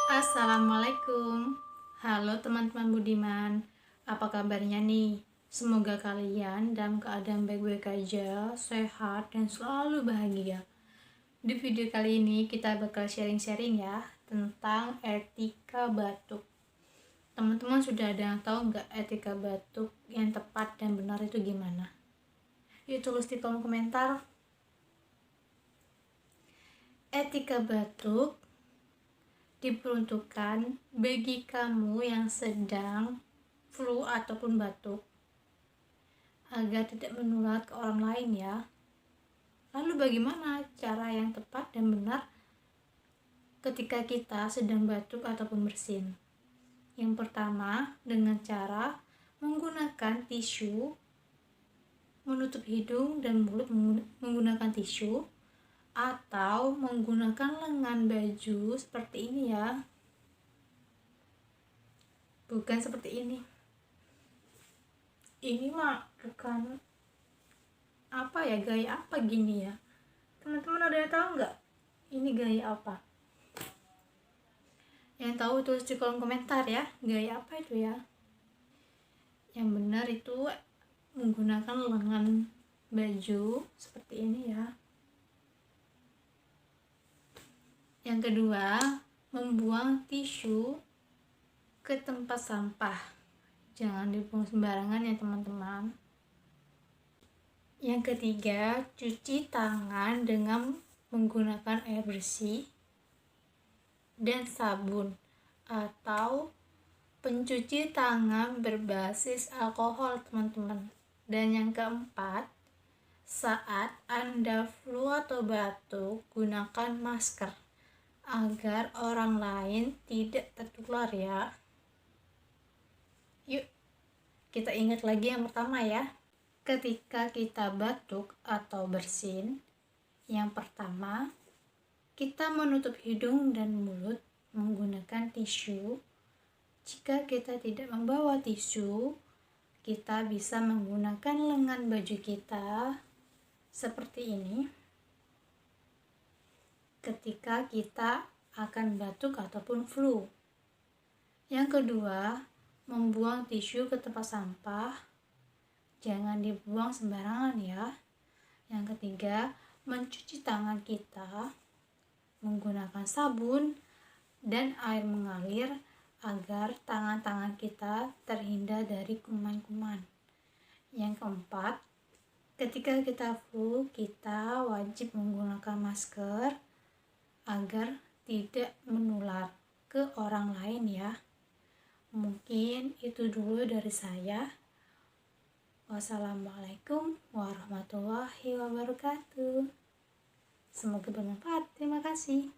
Assalamualaikum. Halo teman-teman budiman. Apa kabarnya nih? Semoga kalian dalam keadaan baik-baik aja, sehat, dan selalu bahagia. Di video kali ini kita bakal sharing-sharing ya tentang etika batuk. Teman-teman sudah ada yang tahu nggak etika batuk yang tepat dan benar itu gimana? Yuk tulis di kolom komentar. Etika batuk diperuntukkan bagi kamu yang sedang flu ataupun batuk agar tidak menular ke orang lain ya. Lalu bagaimana cara yang tepat dan benar ketika kita sedang batuk ataupun bersin? Yang pertama, dengan cara menggunakan tisu, menutup hidung dan mulut menggunakan tisu, atau menggunakan lengan baju seperti ini ya, bukan seperti ini mah bukan apa ya, gaya apa gini ya. Teman-teman ada yang tahu nggak ini gaya apa? Yang tahu tulis di kolom komentar ya, gaya apa itu ya. Yang benar itu menggunakan lengan baju seperti ini ya. Yang kedua, membuang tisu ke tempat sampah. Jangan dibuang sembarangan ya teman-teman. Yang ketiga, cuci tangan dengan menggunakan air bersih dan sabun atau pencuci tangan berbasis alkohol teman-teman. Dan yang keempat, saat Anda flu atau batuk, gunakan masker agar orang lain tidak tertular ya. Yuk, kita ingat lagi yang pertama ya. Ketika kita batuk atau bersin, yang pertama, kita menutup hidung dan mulut menggunakan tisu. Jika kita tidak membawa tisu, kita bisa menggunakan lengan baju kita seperti ini ketika kita akan batuk ataupun flu. Yang kedua, membuang tisu ke tempat sampah. Jangan dibuang sembarangan ya. Yang ketiga, mencuci tangan kita menggunakan sabun dan air mengalir agar tangan-tangan kita terhindar dari kuman-kuman. Yang keempat, ketika kita flu, kita wajib menggunakan masker agar tidak menular ke orang lain ya. Mungkin itu dulu dari saya. Wassalamualaikum warahmatullahi wabarakatuh. Semoga bermanfaat. Terima kasih.